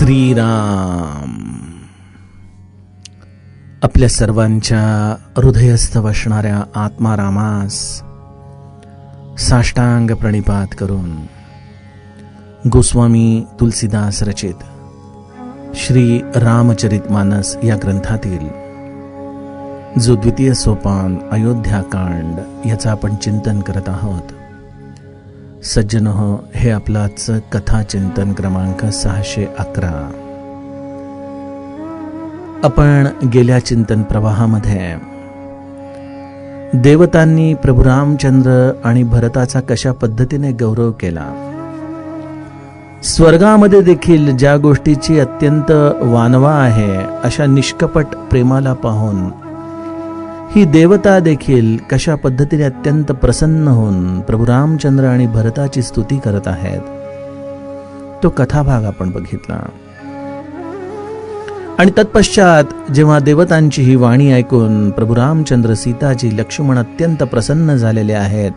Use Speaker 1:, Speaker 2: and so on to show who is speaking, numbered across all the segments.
Speaker 1: श्रीराम. आपल्या सर्वांच्या हृदयस्थ वसणाऱ्या आत्मारामास साष्टांग प्रणिपात करून गोस्वामी तुलसीदास रचित श्री रामचरितमानस या ग्रंथातील जो द्वितीय सोपान अयोध्याकांड याचा आपण चिंतन करत आहोत. सज्जनहो, हे आपलाच कथा चिंतन क्रमांक 611. आपण गेल्या चिंतन प्रवाहामध्ये देवतांनी प्रभू रामचंद्र आणि भरताचा कशा पद्धतीने गौरव केला, स्वर्गामध्ये देखील ज्या गोष्टीची अत्यंत वानवा आहे अशा निष्कपट प्रेमाला पाहून ही देवता देखील कशा पद्धतीने अत्यंत प्रसन्न होऊन प्रभू रामचंद्र आणि भरताची स्तुती करत आहेत, तो कथाभाग आपण बघितला. आणि तत्पश्चात जेव्हा देवतांची ही वाणी ऐकून प्रभू रामचंद्र, सीताजी, लक्ष्मण अत्यंत प्रसन्न झालेले आहेत,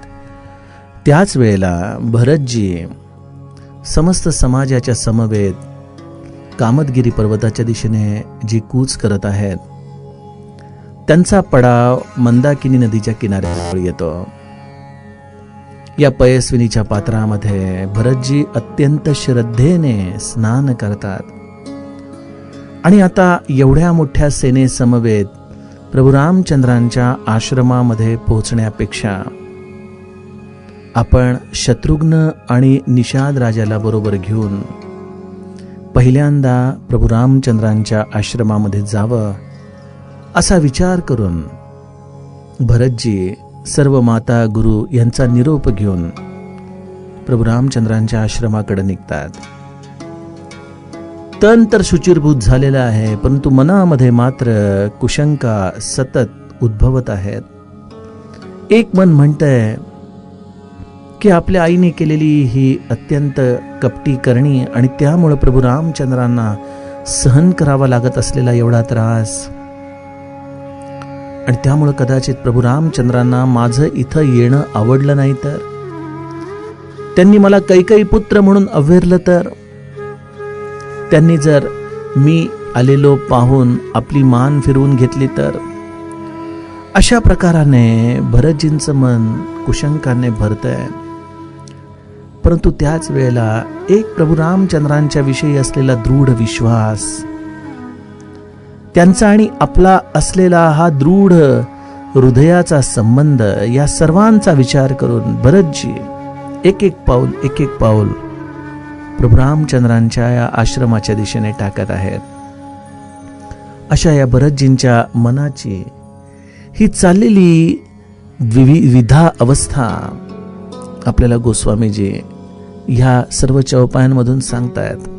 Speaker 1: त्याच वेळेला भरतजी समस्त समाजाच्या समवेत कामदगिरी पर्वताच्या दिशेने जी कूच करत आहेत, त्यांचा पडाव मंदाकिनी नदीच्या किनाऱ्यावर येतो. या पयस्विनीच्या पात्रामध्ये भरतजी अत्यंत श्रद्धेने स्नान करतात. आणि आता एवढ्या मोठ्या सेने समवेत प्रभू रामचंद्रांच्या आश्रमामध्ये पोहोचण्यापेक्षा आपण शत्रुघ्न आणि निषाद राजाला बरोबर घेऊन पहिल्यांदा प्रभू रामचंद्रांच्या आश्रमामध्ये जावं असा विचार करून भरतजी सर्व माता गुरु यांचा निरोप घेऊन प्रभू रामचंद्रांच्या आश्रमाकडे निघतात. तन तर शुचिरभूत झालेला आहे, परंतु मनामध्ये मात्र कुशंका सतत उद्भवत आहेत. एक मन म्हणतंय की आपल्या आईने केलेली ही अत्यंत कपटी करणी आणि त्यामुळे प्रभू रामचंद्रांना सहन करावा लागत असलेला एवढा त्रास, आणि त्यामुळे कदाचित प्रभू रामचंद्रांना माझं इथं येणं आवडलं नाही तर, त्यांनी मला कैकई पुत्र म्हणून अव्हेरलं तर, त्यांनी जर मी आलेलो पाहून आपली मान फिरवून घेतली तर, अशा प्रकाराने भरतजींचं मन कुशंकाने भरतंय. परंतु त्याच वेळेला एक प्रभू रामचंद्रांच्या विषयी असलेला दृढ विश्वास, त्यांचा आणि आपला असलेला हा दृढ हृदयाचा संबंध, या सर्वांचा विचार करून भरतजी एक एक पाऊल प्रभू रामचंद्रांच्या या आश्रमाच्या दिशेने टाकत आहेत. अशा या भरतजींच्या मनाची ही चाललेली विविधा अवस्था आपल्याला गोस्वामीजी ह्या सर्व चौपायांमधून सांगतायत.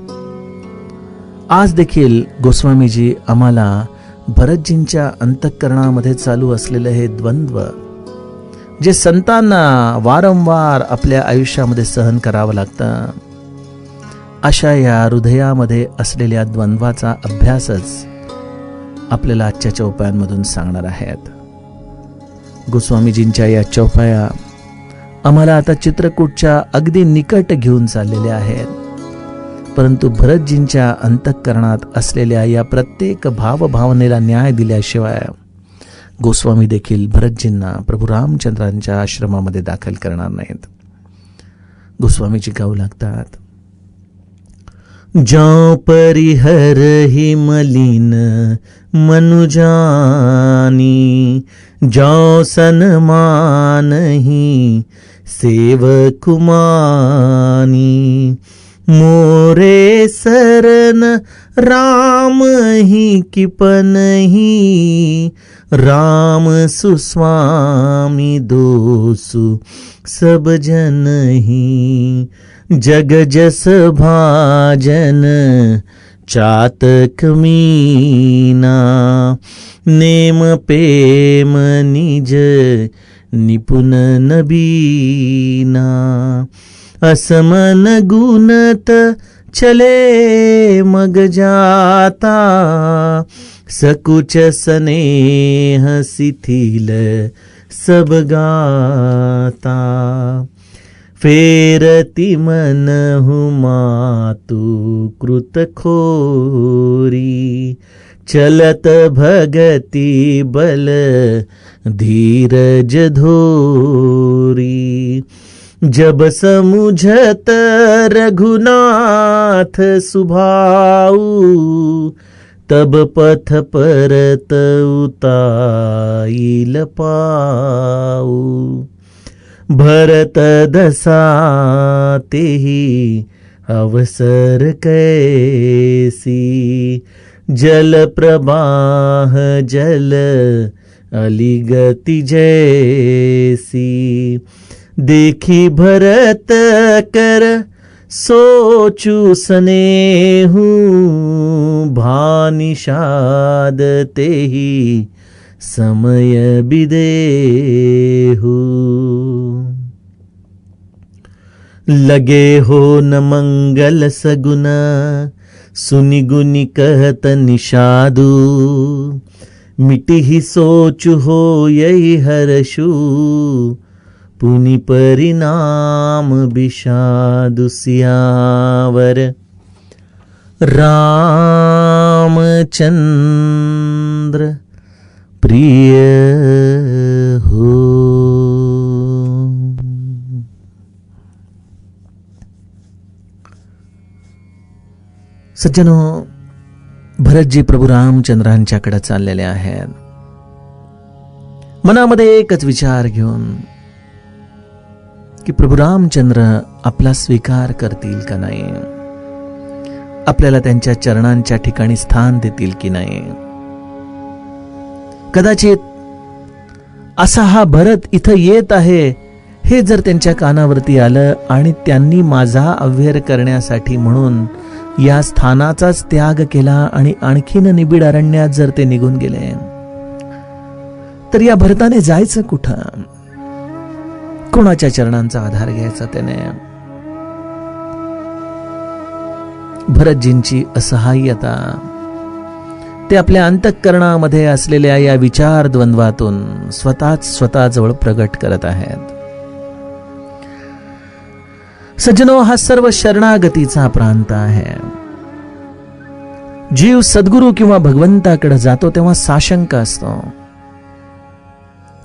Speaker 1: आज देखील गोस्वामीजी आम्हाला भरतजींच्या अंतःकरणामध्ये चालू असलेले हे द्वंद्व, जे संतांना वारंवार आपल्या आयुष्यामध्ये सहन करावं लागतं, अशा या हृदयामध्ये असलेल्या द्वंद्वाचा अभ्यासच आपल्याला आजच्या चौपायांमधून सांगणार आहेत. गोस्वामीजींच्या या चौपाया आम्हाला आता चित्रकूटच्या अगदी निकट घेऊन चाललेल्या आहेत. परंतु भरतजींच्या अंतःकरणात असलेल्या या प्रत्येक भावभावनेला न्याय दिल्याशिवाय गोस्वामी देखील भरतजींना प्रभू रामचंद्रांच्या आश्रमामध्ये दाखल करणार नाहीत. गोस्वामीजी गाऊ लागतात. जौ परिहर ही मलिन मनुजानी, जौ सन्मान ही सेवकुमानी, मोरे सरन राम ही किपन ही, राम सुस्वामी दोसु सब जन ही, जग जस भाजन चातक मीना, नेम प्रेम निज निपुण नबीना, असमन गुणत चले मग जाता, सकुच स्नेह शिथिल सब गाता. फेरती मन मातु कृत खोरी, चलत भगति बल धीरज धोरी, जब समुझत रघुनाथ सुभाऊ, तब पथ परत उताईल पाऊ, भरत दसा तेहि अवसर कैसी, जल प्रवाह जल अलिगति जैसी, देखी भरत कर सोचु सनेहु, भानिषाद तेहि समय बिदेहु, लगे हो न मंगल सगुन, सुनि गुनि कहत निषादु, मिटी ही सोच हो यही हर्षु, पुनि परिणाम विषादु, सियावर रामचंद्र प्रिय हो। सज्जनो, भरतजी प्रभू रामचंद्रांच्याकडे चाललेले आहेत. मनामध्ये एकच विचार घेऊन की प्रभू रामचंद्र आपला स्वीकार करतील का नाही, आपल्याला त्यांच्या चरणांच्या ठिकाणी स्थान देतील की नाही. कदाचित असा हा भरत इथं येत आहे हे जर त्यांच्या कानावरती आलं आणि त्यांनी माझा अव्हेर करण्यासाठी म्हणून या स्थानाचाच त्याग केला आणि आणखीन निबिड अरण्यात जर ते निघून गेले, तर या भरताने जायचं कुठं, कोणाच्या चरणांचा आधार घ्यायचा त्याने. भरतजींची असहाय्यता ते आपल्या अंतःकरणामध्ये असलेल्या या विचार द्वंद्वातून स्वतःजवळ प्रगट करत आहेत. सज्जनो, हा सर्व शरणागतीचा प्रांत आहे. जीव सद्गुरू किंवा भगवंताकडे जातो तेव्हा साशंक असतो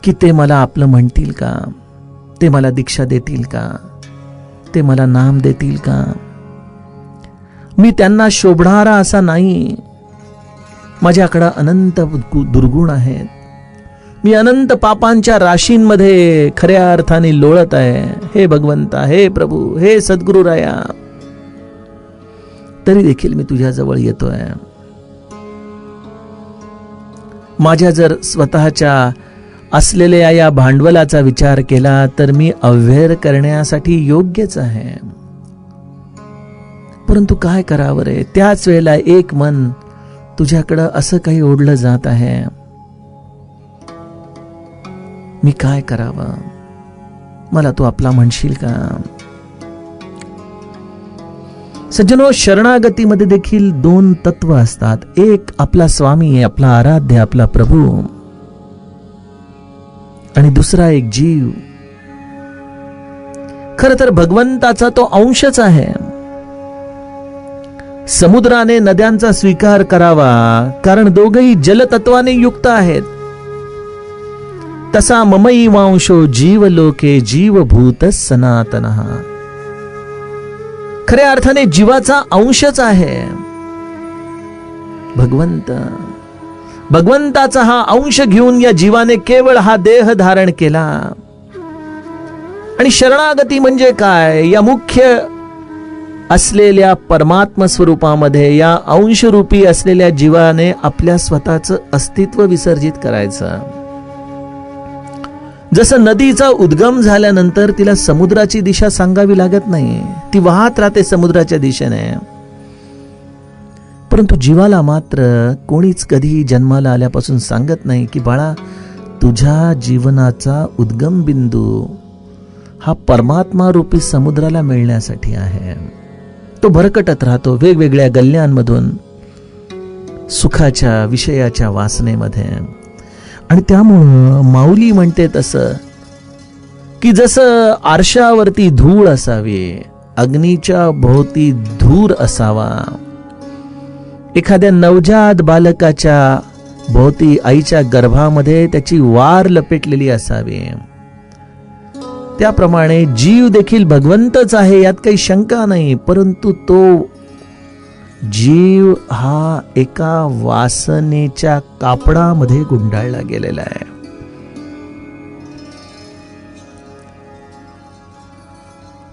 Speaker 1: की ते मला आपलं म्हणतील का, ते मला दीक्षा देतील का, ते मला नाम देतील का. मी त्यांना शोभणारा असा नाही. माझ्याकडे अनंत दुर्गुण आहेत. मी अनंत पापांच्या राशींमध्ये खऱ्या अर्थाने लोळत आहे. हे भगवंता, हे प्रभू, हे सद्गुरू राया, तरी देखील मी तुझ्या जवळ येतोय. माझ्या जर स्वतःच्या असलेल्या या भांडवलाचा विचार केला तर मी अव्हेर करण्यासाठी योग्यच आहे. परंतु काय करावं रे, त्याच वेळेला एक मन तुझ्याकडं असं काही ओढलं जात आहे. मी काय करावं, मला तू आपला म्हणशील का. सज्जनो, शरणागतीमध्ये देखील दोन तत्व असतात. एक आपला स्वामी, आपला आराध्य, आपला प्रभू, आणि दुसरा एक जीव. खरं तर भगवंताचा तो अंशच आहे. समुद्राने नद्यांचा स्वीकार करावा, कारण दोघही जलतत्वाने युक्त आहेत. तसा ममई वांशो जीवलोके जीवभूत सनातनः. खऱ्या अर्थाने जीवाचा अंशच आहे भगवंत. भगवंताचा हा अंश घेऊन या जीवाने केवळ हा देह धारण केला. आणि शरणागती म्हणजे काय, या मुख्य असलेल्या परमात्म स्वरूपामध्ये या अंशरूपी असलेल्या जीवाने आपल्या स्वतःचं अस्तित्व विसर्जित करायचं. जसं नदीचा उद्गम झाल्यानंतर तिला समुद्राची दिशा सांगावी लागत नाही, ती वाहत राहते समुद्राच्या दिशेने. परंतु जीवाला मात्र कोणीच कधी जन्माला आल्यापासून सांगत नाही की बाळा, तुझ्या जीवनाचा उद्गम बिंदू हा परमात्मा रूपी समुद्राला मिळण्यासाठी आहे. तो भरकटत राहतो वेगवेगळ्या गल्ल्यांमधून, सुखाच्या विषयाच्या वासनेमध्ये. आणि त्यामुळं माऊली म्हणते तसं की जसं आरशावरती धूळ असावी, अग्नीच्या भोवती धूर असावा, एखाद्या नवजात बालकाच्या भोवती आईच्या गर्भामध्ये त्याची वार लपेटलेली असावी, त्याप्रमाणे जीव देखील भगवंतच आहे, यात काही शंका नाही. परंतु तो जीव हा एका वासनेच्या कापडामध्ये गुंडाळला गेलेला आहे.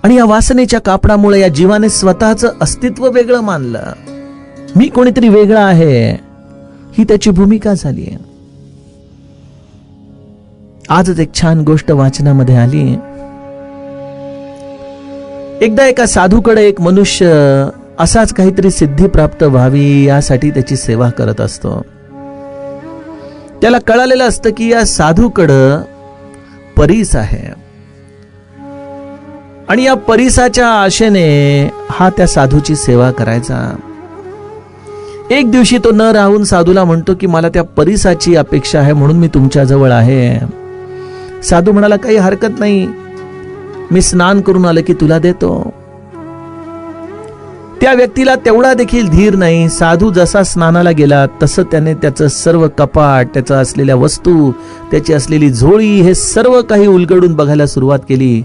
Speaker 1: आणि या वासनेच्या कापडामुळे या जीवाने स्वतःचं अस्तित्व वेगळं मानलं. मी कोणीतरी वेगळा आहे, ही त्याची भूमिका झाली. आजच एक छान गोष्ट वाचनामध्ये आली. एकदा एका साधूकडे एक मनुष्य असाच काहीतरी सिद्धी प्राप्त व्हावी यासाठी त्याची सेवा करत असतो. त्याला कळालेलं असतं की या साधूकडं परीस आहे आणि या परीसाच्या आशेने हा त्या साधूची सेवा करायचा. एक दिवशी तो न राहून साधूला म्हणतो की मला त्या परीसाची अपेक्षा आहे म्हणून मी तुमच्या जवळ आहे. साधू म्हणाला काही हरकत नाही, मी स्नान करून आलं की तुला देतो. त्या व्यक्तीला तेवढा देखील धीर नाही. साधू जसा स्नानाला गेला तसं त्याने त्याचं सर्व कपाट, त्याचं असलेल्या वस्तू, त्याची असलेली झोळी, हे सर्व काही उलगडून बघायला सुरुवात केली.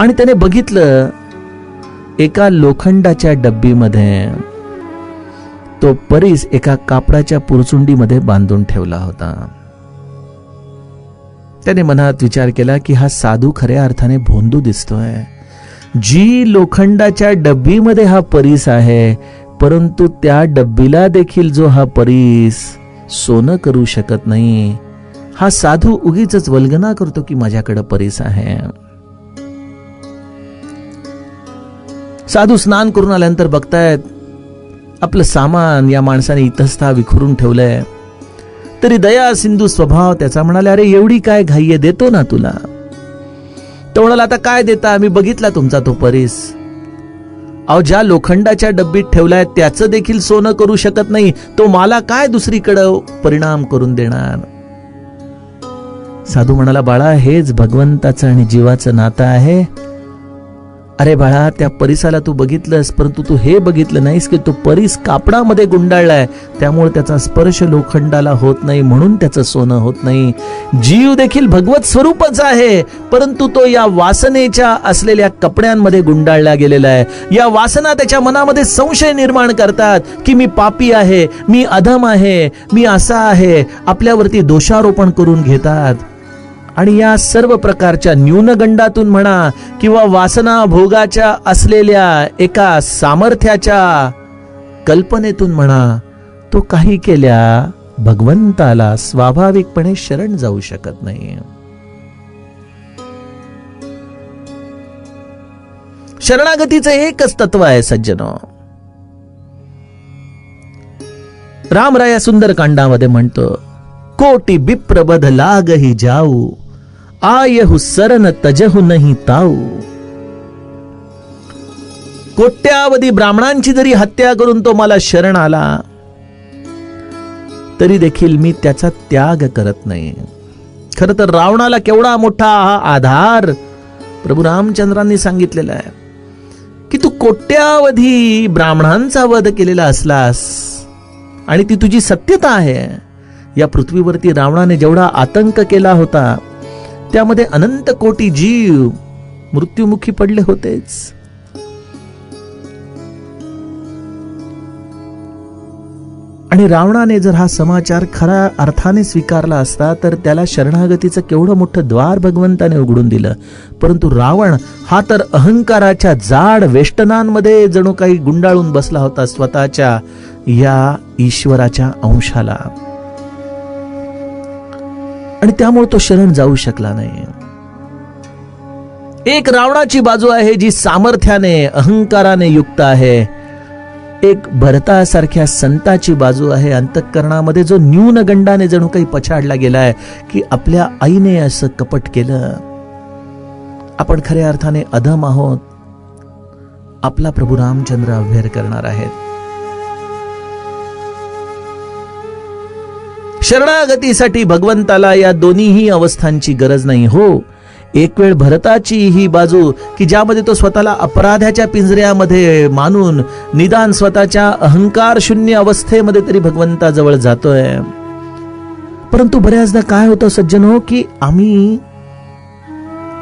Speaker 1: आणि त्याने बघितलं एका लोखंडाच्या डब्बीमध्ये तो परीस एका कापडाच्या पुरचुंडीमध्ये बांधून ठेवला होता. त्याने मनात विचार केला की हा साधू खऱ्या अर्थाने भोंदू दिसतोय. जी लोखंडाच्या डब्बीमध्ये हा परीस आहे, परंतु त्या डब्बीला देखील जो हा परीस सोनं करू शकत नाही, हा साधू उगीच वल्गना करतो की माझ्याकडे परीस आहे. साधू स्नान करून आल्यानंतर बघतायत आपलं सामान या माणसाने इतस्ता विखुरून ठेवलंय. तरी दया सिंधू स्वभाव त्याचा. म्हणाले अरे एवढी काय घाई आहे, देतो ना तुला. तो म्हणाला आता काय देता, मी बघितला तुमचा तो परीस. अहो ज्या लोखंडाच्या डब्बीत ठेवलाय त्याचं देखील सोनं करू शकत नाही, तो मला काय दुसरीकडे परिणाम करून देणार. साधू म्हणाला बाळा हेच भगवंताचं आणि जीवाचं नातं आहे. अरे बाळा त्या परीसाला तू बघितलंस, परंतु तू हे बघितलं नाहीस की तो परीस कापडामध्ये गुंडाळलाय, त्यामुळे त्याचा स्पर्श लोखंडाला होत नाही, म्हणून त्याचं सोनं होत नाही. जीव देखील भगवत स्वरूपच आहे, परंतु तो या वासनेच्या असलेल्या कपड्यांमध्ये गुंडाळला गेलेला आहे. या वासना त्याच्या मनामध्ये संशय निर्माण करतात की मी पापी आहे, मी अधम आहे, मी असा आहे, आपल्यावरती दोषारोपण करून घेतात. आणि या सर्व प्रकारच्या न्यूनगंडातून म्हणा किंवा वासना भोगाच्या असलेल्या एका सामर्थ्याच्या कल्पनेतून म्हणा, तो काही केल्या भगवंताला स्वाभाविकपणे शरण जाऊ शकत नाही. शरणागतीचं एकच तत्व आहे सज्जनो. रामराया सुंदरकांडामध्ये म्हणतो कोटी बिप्रबध लागही जाऊ, आयहु सरन तजहु नहीं ताऊ. कोट्यावधी ब्राह्मणांची जरी हत्या करून तो मला शरण आला तरी देखील मी त्याचा त्याग करत नाही. खर तर रावणाला केवढा मोठा हा आधार प्रभू रामचंद्रांनी सांगितलेला आहे की तू कोट्यावधी ब्राह्मणांचा वध केलेला असलास आणि ती तुझी सत्यता आहे. या पृथ्वीवरती रावणाने जेवढा आतंक केला होता त्यामध्ये अनंत कोटी जीव मृत्युमुखी पडले होतेच. आणि रावणाने जर हा समाचार खऱ्या अर्थाने स्वीकारला असता तर त्याला शरणागतीचं केवढं मोठं द्वार भगवंताने उघडून दिलं. परंतु रावण हा तर अहंकाराच्या जाड वेष्टनांमध्ये जणू काही गुंडाळून बसला होता स्वतःच्या या ईश्वराच्या अंशाला, आणि त्यामुळे तो शरण जाऊ शकला नाही. एक रावणाची बाजू आहे जी सामर्थ्याने अहंकाराने युक्त आहे. एक भरतासारख्या संताची बाजू आहे अंतःकरणामध्ये जो न्यूनगंडाने जणू काही पछाडला गेलाय की आपल्या आईने असं कपट केलं, आपण खऱ्या अर्थाने अधम आहोत. आपला प्रभू रामचंद्र अभ्यर करणार आहेत. शरणागतीसाठी भगवंताला या दोन्हीही अवस्थांची गरज नाही. हो, एक वेळ भरताची ही बाजू की ज्यामध्ये तो स्वतःला अपराध्याच्या पिंजऱ्यामध्ये मानून निदान स्वतःच्या अहंकार शून्य अवस्थेमध्ये तरी भगवंताजवळ जातोय. परंतु बऱ्याचदा काय होतं सज्जनो, की आम्ही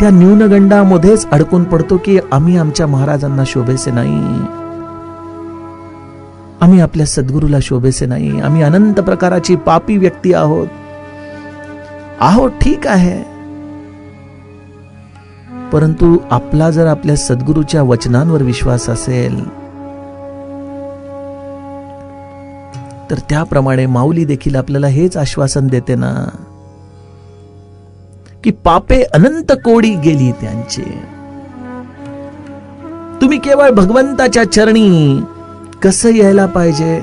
Speaker 1: त्या न्यूनगंडामध्येच अडकून पडतो की आम्ही आमच्या महाराजांना शोभेसे नाही, आम्ही आपल्या सद्गुरूला शोभेसे नाही, आम्ही अनंत प्रकाराची पापी व्यक्ती आहोत. ठीक आहे, परंतु आपला जर आपल्या सद्गुरूच्या वचनांवर विश्वास असेल तर त्याप्रमाणे माऊली देखील आपल्याला हेच आश्वासन देते ना, की पापे अनंत कोडी गेली त्यांची. तुम्ही केवळ भगवंताच्या चरणी कसं यायला पाहिजे?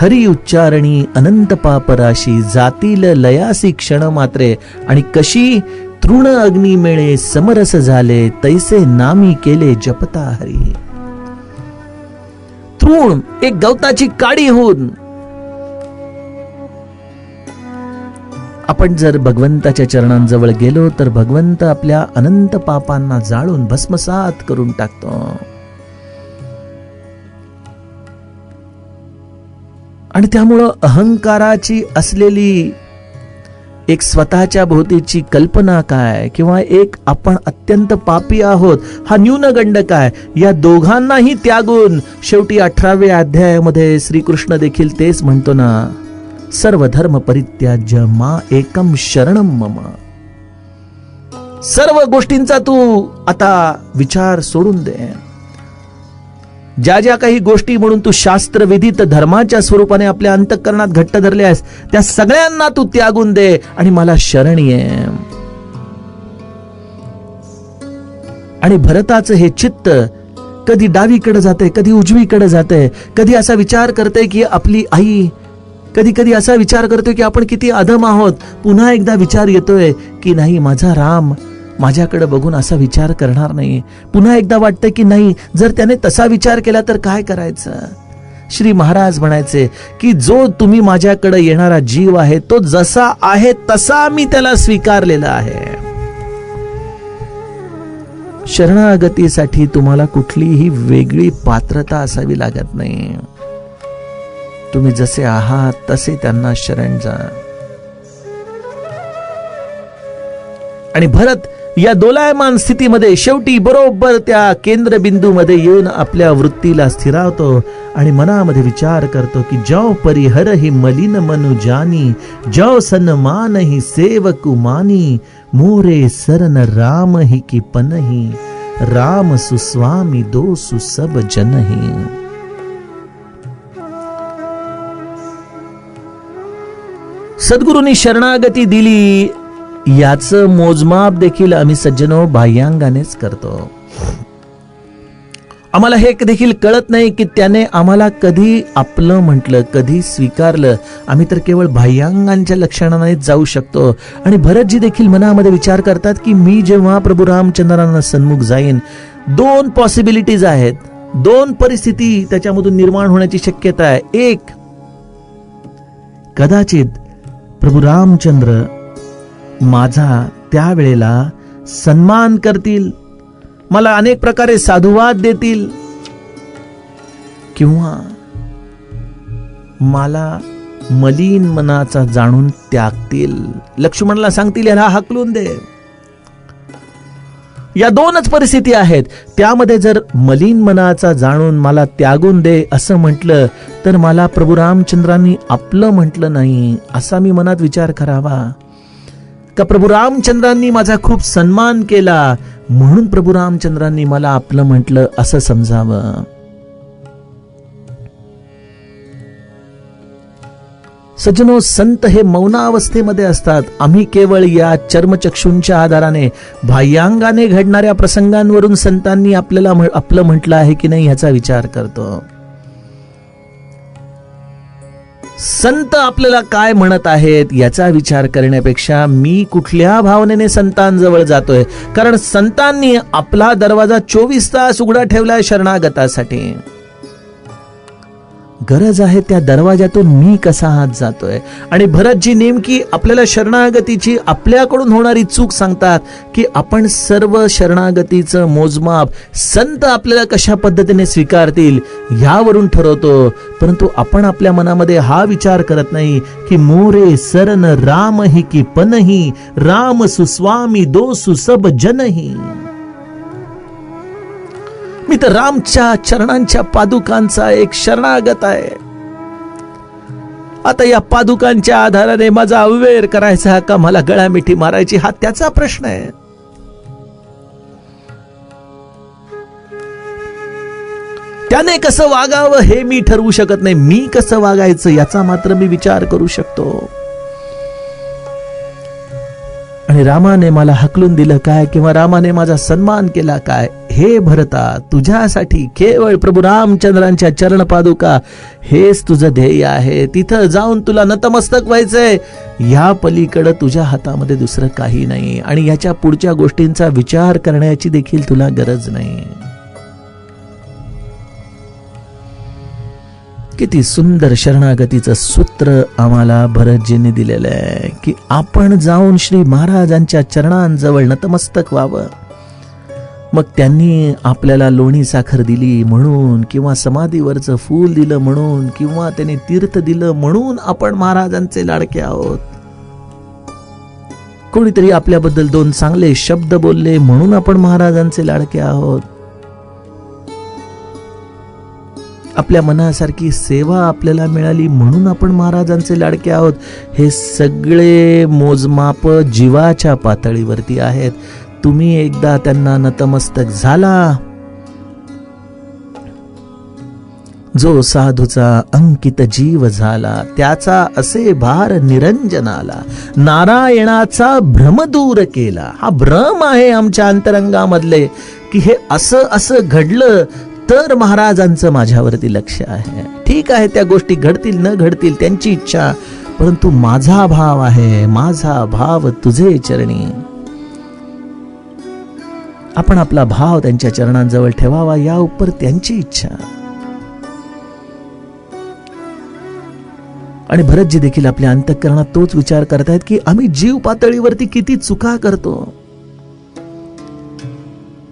Speaker 1: हरी उच्चारणी अनंत पापराशी जातील लयासी क्षण मात्रे, आणि कशी तृण अग्नी मिळे समरस झाले तैसे नामी केले जपता हरी. तृण एक गवताची काडी होऊन आपण जर भगवंताच्या चरणांजवळ गेलो तर भगवंत आपल्या अनंत पापांना जाळून भस्मसात करून टाकतो. आणि त्यामुळं अहंकाराची असलेली एक स्वतःच्या भोवतीची कल्पना काय, किंवा एक आपण अत्यंत पापी आहोत हा न्यूनगंड काय, या दोघांनाही त्यागून शेवटी 18व्या अध्यायामध्ये श्रीकृष्ण देखील तेच म्हणतो ना, सर्व धर्म परित्याज्य मा एकम शरणम मम. सर्व गोष्टींचा तू आता विचार सोडून दे. ज्या ज्या काही गोष्टी म्हणून तू शास्त्रविधित धर्माच्या स्वरूपाने आपल्या अंतःकरणात घट्ट धरले आहेस त्या सगळ्यांना तू त्यागून दे आणि मला शरण ये. आणि भरताचं हे चित्त कधी डावीकडे जाते, कधी उजवीकडे जाते, कधी असा विचार करते की आपली आई, कधी कधी असा विचार करतोय की आपण किती अधम आहोत. पुन्हा एकदा विचार येतोय की नाही, माझा राम माझ्याकडे बघून असा विचार करणार नाही. पुन्हा एकदा वाटतं की नाही, जर त्याने तसा विचार केला तर काय करायचं. श्री महाराज म्हणायचे की जो तुम्ही माझ्याकडे येणारा जीव आहे तो जसा आहे तसा मी त्याला स्वीकारलेला आहे. शरणागतीसाठी तुम्हाला कुठलीही वेगळी पात्रता असावी लागत नाही. तुम्ही जसे आहात तसे त्यांना शरण जा. आणि भरत या दोलायमान स्थितीमध्ये शेवटी बरोबर त्या केंद्रबिंदूमध्ये येऊन आपल्या वृत्तीला स्थिरावतो आणि मनामध्ये विचार करतो की जौ परिहर ही मलिन मनु जानी, जौ सन्मान ही सेवकु मानी, मोरे सरन राम ही की पनही, राम सुस्वामी दो सुसब जनही. सद्गुरूंनी शरणागती दिली याचं मोजमाप देखील आम्ही सज्जनो बाह्यांगानेच करतो. आम्हाला हे देखील कळत नाही की त्याने आम्हाला कधी आपलं म्हटलं, कधी स्वीकारलं. आम्ही तर केवळ बाह्यांगांच्या लक्षणाने जाऊ शकतो. आणि भरतजी देखील मनामध्ये विचार करतात की मी जेव्हा प्रभू रामचंद्रांना सन्मुख जाईन, 2 पॉसिबिलिटीज आहेत, 2 परिस्थिती त्याच्यामधून निर्माण होण्याची शक्यता आहे. एक, कदाचित प्रभू रामचंद्र माझा त्यावेळेला सन्मान करतील, मला अनेक प्रकारे साधुवाद देतील, किंवा मला मलिन मनाचा जाणून त्यागतील. लक्ष्मणला सांगतील याला हाकलून दे. या 2च परिस्थिती आहेत. त्यामध्ये जर मलिन मनाचा जाणून मला त्यागून दे असं म्हटलं तर मला प्रभू रामचंद्रांनी आपलं म्हटलं नाही असा मी मनात विचार करावा. का प्रभू रामचंद्रांनी माझा खूप सन्मान केला म्हणून प्रभू रामचंद्रांनी मला आपलं म्हटलं असं समजावं. सज्जनो, संत हे मौनावस्थेमध्ये असतात. आम्ही केवळ या चर्मचक्षूंच्या आधाराने बाह्यांगाने घडणाऱ्या प्रसंगांवरून संतांनी आपल्याला आपलं म्हटलं आहे की नाही ह्याचा विचार करतो. संत आपल्याला काय म्हणत आहेत याचा विचार करण्यापेक्षा मी कुठल्या भावनेने संतांजवळ जातोय, कारण संतांनी आपला दरवाजा 24 तास उघडा ठेवलाय शरणागतासाठी. गरज आहे त्या दरवाजातून मी कसा आत जातोय. आणि भरतजी नेमकी आपल्याला शरणागतीची आपल्याकडून होणारी चूक सांगतात की आपण सर्व शरणागतीचं मोजमाप संत आपल्याला कशा पद्धतीने स्वीकारतील यावरून ठरवतो. परंतु आपण आपल्या मनामध्ये हा विचार करत नाही की मोरे सरन राम ही की पनही, राम सुस्वामी दो सुसब जनही. मी तर रामच्या चरणांच्या पादुकांचा एक शरणागत आहे. आता या पादुकांच्या आधाराने माझा अव्यय करायचा का मला गळामिठी मारायची हा त्याचा प्रश्न आहे. त्याने कसं वागावं हे मी ठरवू शकत नाही. मी कसं वागायचं याचा मात्र मी विचार करू शकतो. आणि रामाने मला हकलून दिलं काय किंवा रामाने माझा सन्मान केला काय, हे भरता तुझ्यासाठी केवळ प्रभू रामचंद्रांच्या चरण पादुका हेच तुझं ध्येय आहे. तिथं जाऊन तुला नतमस्तक व्हायचंय. या पलीकडे तुझ्या हातामध्ये दुसरं काही नाही आणि याच्या पुढच्या गोष्टींचा विचार करण्याची देखील तुला गरज नाही. किती सुंदर शरणागतीचं सूत्र आम्हाला भरतजींनी दिलेलं आहे की आपण जाऊन श्री महाराजांच्या चरणांजवळ नतमस्तक व्हावं. मग त्यांनी आपल्याला लोणी साखर दिली म्हणून किंवा समाधीवरचं फूल दिलं म्हणून किंवा त्यांनी तीर्थ दिलं म्हणून आपण महाराजांचे लाडके आहोत. कोणीतरी आपल्याबद्दल दोन चांगले शब्द बोलले म्हणून आपण महाराजांचे लाडके आहोत. आपल्या मनासारखी सेवा आपल्याला मिळाली म्हणून आपण महाराजांचे लाडके आहोत. हे सगळे मोजमाप जीवाच्या पातळीवरती आहेत. तुम्ही एकदा त्यांना नतमस्तक झाला, जो साधूचा अंकित जीव झाला, त्याचा असे भार निरंजनाला, नारायणाचा भ्रम दूर केला. हा भ्रम आहे आमच्या अंतरंगामधले की हे असं असं घडलं तर महाराजांचं माझ्यावरती लक्ष आहे. ठीक आहे, त्या गोष्टी घडतील न घडतील त्यांची इच्छा, परंतु माझा भाव आहे, माझा भाव तुझे चरणी. आपण आपला भाव त्यांच्या चरणांजवळ ठेवावा, या उपर त्यांची इच्छा. आणि भरतजी देखील आपल्या अंतःकरणात तोच विचार करतायत की आम्ही जीव पातळीवरती किती चुका करतो,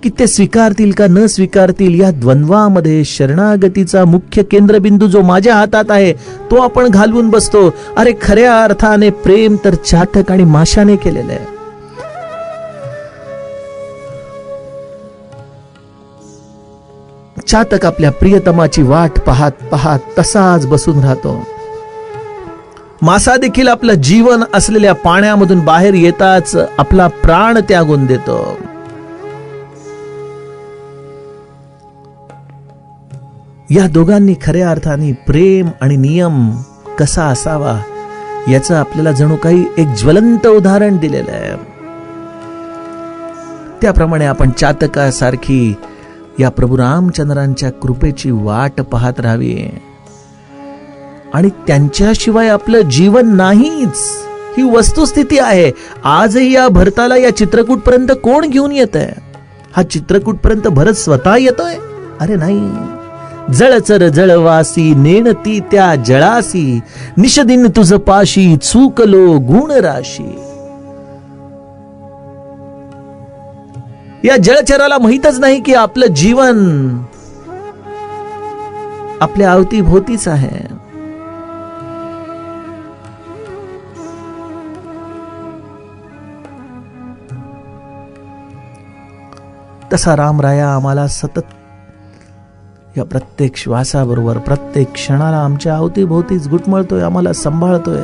Speaker 1: की ते स्वीकारतील का न स्वीकारतील या द्वंद्वामध्ये शरणागतीचा मुख्य केंद्रबिंदू जो माझ्या हातात आहे तो आपण घालवून बसतो. अरे खऱ्या अर्थाने प्रेम तर चातक आणि माशाने केलेलं आहे. चातक आपल्या प्रियतमाची वाट पाहत पाहत तसाच बसून राहतो. मासा देखील आपलं जीवन असलेल्या पाण्यामधून बाहेर येताच आपला प्राण त्यागून देतो. या दोघांनी खऱ्या अर्थाने प्रेम आणि नियम कसा असावा याचं आपल्याला जणू काही एक ज्वलंत उदाहरण दिलेलं आहे. त्याप्रमाणे आपण चातकासारखी या प्रभू रामचंद्रांच्या कृपेची वाट पाहत राहावी आणि त्यांच्याशिवाय आपलं जीवन नाहीच, ही वस्तुस्थिती आहे. आजही या भरताला या चित्रकूट पर्यंत कोण घेऊन येत आहे? हा चित्रकूट पर्यंत भरत स्वतः येतोय? अरे नाही. जळचर जळवासी नेणती त्या जळासी, निषदिन तुझ पाशी चूकलो गुण राशी. या जळचराला माहीतच नाही की आपलं जीवन आपल्या अवतीभोवतीच आहे. तसा रामराया आम्हाला सतत या प्रत्येक श्वासाबरोबर प्रत्येक क्षणाला आमच्या अवतीभोवतीच घुटमळतोय, आम्हाला सांभाळतोय.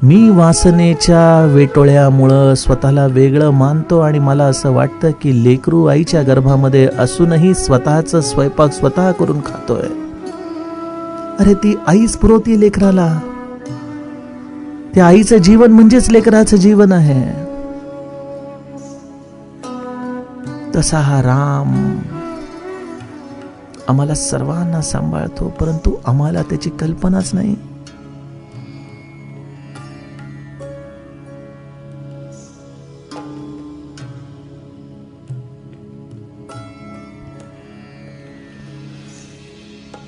Speaker 1: मी वासनेच्या वेटोळ्यामुळं स्वतःला वेगळं मानतो आणि मला असं वाटतं की लेकरू आईच्या गर्भामध्ये असूनही स्वतःचा स्वयंपाक स्वतः करून खातोय. अरे ती आईच पुरवती लेकराला. त्या आईचं जीवन म्हणजेच लेकराचं जीवन आहे. तसा हा राम आम्हाला सर्वांना सांभाळतो, परंतु आम्हाला त्याची कल्पनाच नाही.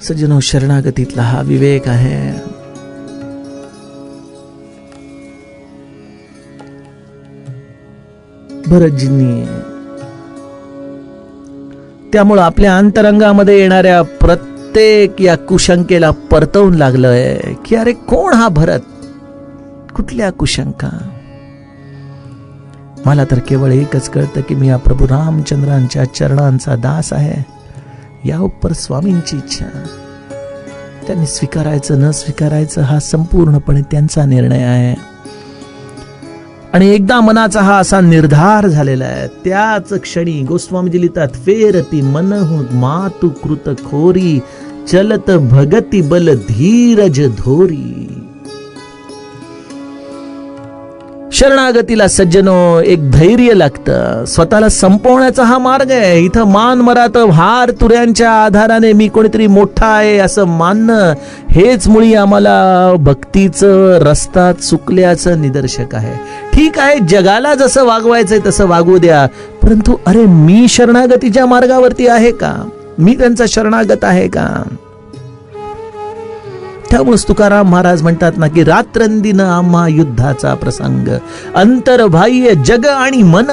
Speaker 1: सज्जनो, शरणागतीतला हा विवेक आहे. भरतजींनी त्यामुळं आपल्या अंतरंगामध्ये येणाऱ्या प्रत्येक या कुशंकेला परतवून लागलंय की अरे कोण हा भरत, कुठल्या कुशंका. मला तर केवळ एकच कळतं की मी या प्रभू रामचंद्रांच्या चरणांचा दास आहे. या उपर स्वामींची इच्छा. त्यांनी स्वीकारायचं न स्वीकारायचं हा संपूर्णपणे त्यांचा निर्णय आहे. आणि एकदा मनाचा हा असा निर्धार झालेला आहे, त्याच क्षणी गोस्वामीजी लिहितात, फेरती मनहु मातु कृत खोरी, चलत भगती बल धीरज धोरी. शरणागतीला सज्जनो एक धैर्य लागतं. स्वतःला संपवण्याचा हा मार्ग आहे. इथं मान मरात हार तुऱ्यांच्या आधाराने मी कोणीतरी मोठा आहे असं मानणं, हेच मुळी आम्हाला भक्तीचं रस्ता चुकल्याचं निदर्शक आहे. ठीक आहे, जगाला जसं वागवायचंय तसं वागू द्या, परंतु अरे मी शरणागतीच्या मार्गावरती आहे का? मी त्यांचा शरणागत आहे का? त्यामुळे तुकाराम महाराज म्हणतात ना की रात्रंदिन आम्हा युद्धाचा प्रसंग, अंतर्बाह्य जग आणि मन.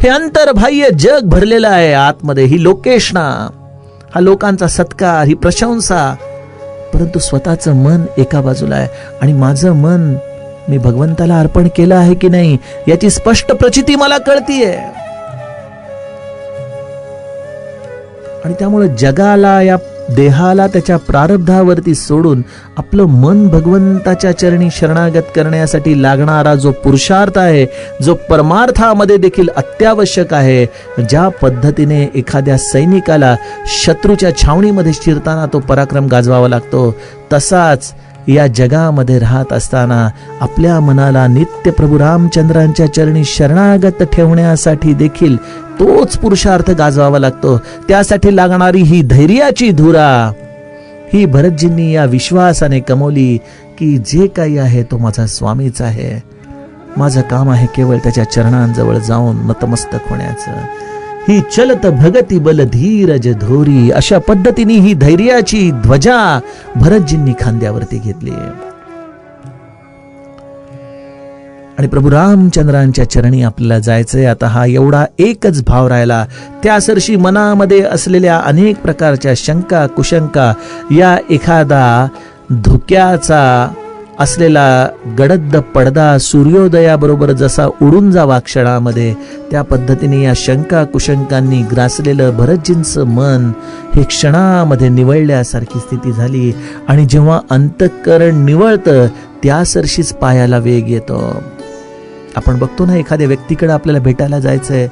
Speaker 1: हे अंतर्बाह्य जग भरलेलं आहे आतमध्ये. ही लोकेशना, हा लोकांचा सत्कार, ही प्रशंसा, परंतु स्वतःचं मन एका बाजूला आहे. आणि माझं मन मी भगवंताला अर्पण केलं आहे की नाही याची स्पष्ट प्रचिती मला कळतीये. आणि त्यामुळे जगाला, या देहाला त्याच्या प्रारब्धावरती सोडून आपलं मन भगवंताच्या चरणी शरणागत करण्यासाठी लागणारा जो पुरुषार्थ आहे, जो परमार्थामध्ये देखील अत्यावश्यक आहे, ज्या पद्धतीने एखाद्या सैनिकाला शत्रूच्या छावणीमध्ये शिरताना तो पराक्रम गाजवावा लागतो, तसाच या जगामध्ये राहत असताना आपल्या मनाला नित्य प्रभू रामचंद्रांच्या चरणी शरणागत ठेवण्यासाठी देखील तोच पुरुषार्थ गाजवावा लागतो. त्यासाठी लागणारी ही धैर्याची धुरा, ही भरतजींनी या विश्वासाने कमवली की जे काही आहे तो माझा स्वामीच आहे. माझं काम आहे केवळ त्याच्या चरणांजवळ जाऊन नतमस्तक होण्याचं. ही चलत भगती बल धीरज धोरी, अशा पद्धतीने ही धैर्याची ध्वजा भरतजींनी खांद्यावरती घेतली. आणि प्रभू रामचंद्रांच्या चरणी आपल्याला जायचंय. आता हा एवढा एकच भाव राहिला. त्यासर्शी मनामध्ये असलेल्या अनेक प्रकारच्या शंका कुशंका, या एखादा धुक्याचा असलेला गडद पडदा सूर्योदयाबरोबर जसा उडून जावा क्षणामध्ये, त्या पद्धतीने या शंका कुशंकांनी ग्रासलेलं भरतजींचं मन हे क्षणामध्ये निवळल्यासारखी स्थिती झाली. आणि जेव्हा अंतःकरण निवळतं त्यासर्शीच पायाला वेग येतो. आपण बघतो ना, एखाद्या व्यक्तीकडे आपल्याला भेटायला जायचंय,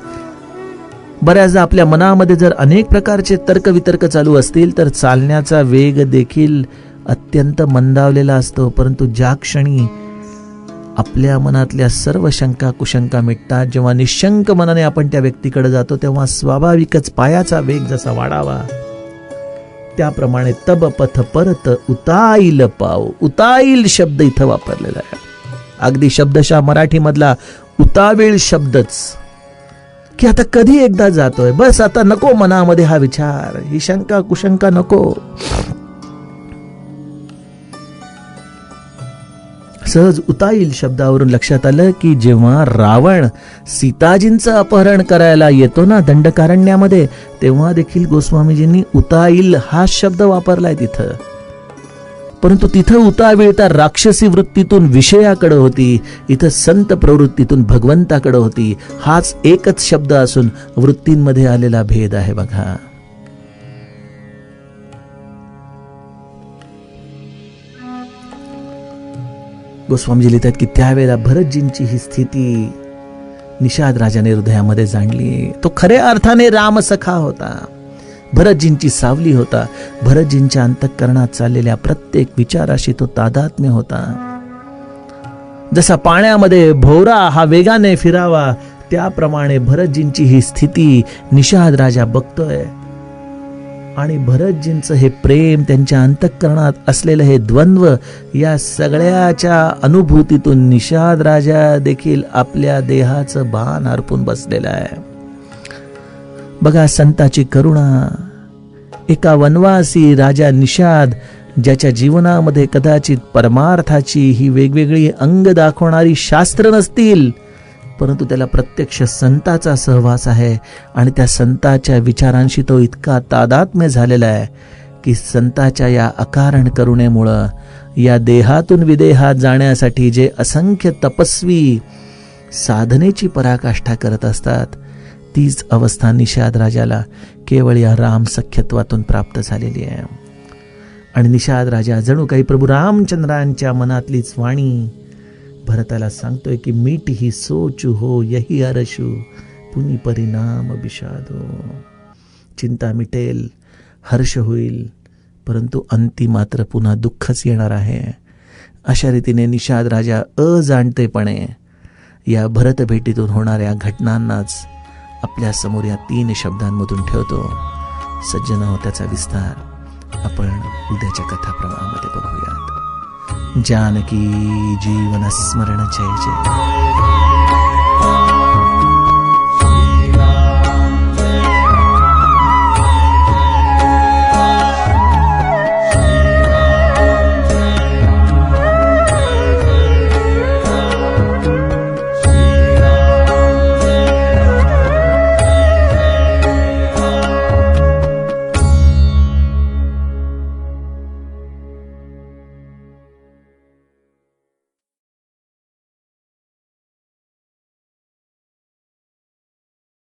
Speaker 1: बऱ्याचदा आपल्या मनामध्ये जर अनेक प्रकारचे तर्कवितर्क चालू असतील तर चालण्याचा वेग देखील अत्यंत मंदावलेला असतो. परंतु ज्या क्षणी आपल्या मनातल्या सर्व शंका कुशंका मिटतात, जेव्हा निशंक मनाने आपण त्या व्यक्तीकडे जातो, तेव्हा स्वाभाविकच पायाचा वेग जसा वाढावा, त्याप्रमाणे तब पथ परत उताईल पाव. उताईल शब्द इथं वापरलेला आहे. अगदी शब्दशः मराठी मधला उतावीळ शब्दच, की आता कधी एकदा जातोय, बस आता नको मनामध्ये हा विचार, ही शंका कुशंका नको. सहज उताईल शब्दावरून लक्षात आलं की जेव्हा रावण सीताजींचं अपहरण करायला येतो ना दंडकारण्यामध्ये, तेव्हा देखील गोस्वामीजींनी उताईल हा शब्द वापरलाय तिथं. परंतु तिथं उतावीळता राक्षसी वृत्तीतून विषयाकडे होती, इथं संत प्रवृत्तीतून भगवंताकडे होती. हाच एकच शब्द असून वृत्तींमध्ये आलेला भेद आहे बघा. गोस्वामीजी लिहितात की त्यावेळेला भरतजींची ही स्थिती निषाद राजाने हृदयामध्ये जाणली. तो खऱ्या अर्थाने रामसखा होता, भरतजींची सावली होता. भरतजींच्या अंतःकरणात चाललेल्या प्रत्येक विचाराशी तो तादात्म्य होता. जसा पाण्यामध्ये भोवरा हा वेगाने फिरावा, त्याप्रमाणे भरतजींची ही स्थिती निषाद राजा बघतोय. आणि भरतजींचं हे प्रेम, त्यांच्या अंतःकरणात असलेलं हे द्वंद्व, या सगळ्याच्या अनुभूतीतून निषाद राजा देखील आपल्या देहाचं भान हरपून बसलेला आहे. बघा संताची करुणा. एका वनवासी राजा निषाद, ज्याच्या जीवनामध्ये कदाचित परमार्थाची ही वेगवेगळी अंग दाखवणारी शास्त्र नसतील, परंतु त्याला प्रत्यक्ष संताचा सहवास आहे आणि त्या संताच्या विचारांशी तो इतका तादात्म्य झालेला आहे की संताच्या या अकारण करुणेमुळं या देहातून विदेहात जाण्यासाठी जे असंख्य तपस्वी साधनेची पराकाष्ठा करत असतात, तीच अवस्था निषाद राजाला केवळ या राम सख्यत्वातून प्राप्त झालेली आहे. आणि निषाद राजा जणू काही प्रभू रामचंद्रांच्या मनातलीच वाणी भरताला सांगतोय की मीठ ही सोचू हो यही अरशू पुनी परिणाम विषादो. चिंता मिटेल, हर्ष होईल, परंतु अंती मात्र पुन्हा दुःखच येणार आहे. अशा रीतीने निषाद राजा अजाणतेपणे या भरत भेटीतून होणाऱ्या घटनांनाच आपल्या समोर या 3 शब्दांमधून ठेवतो. सज्जनो, त्याचा विस्तार आपण उद्याच्या कथाप्रवाहामध्ये बघूयात. जानकी जीवन स्मरण जय जय.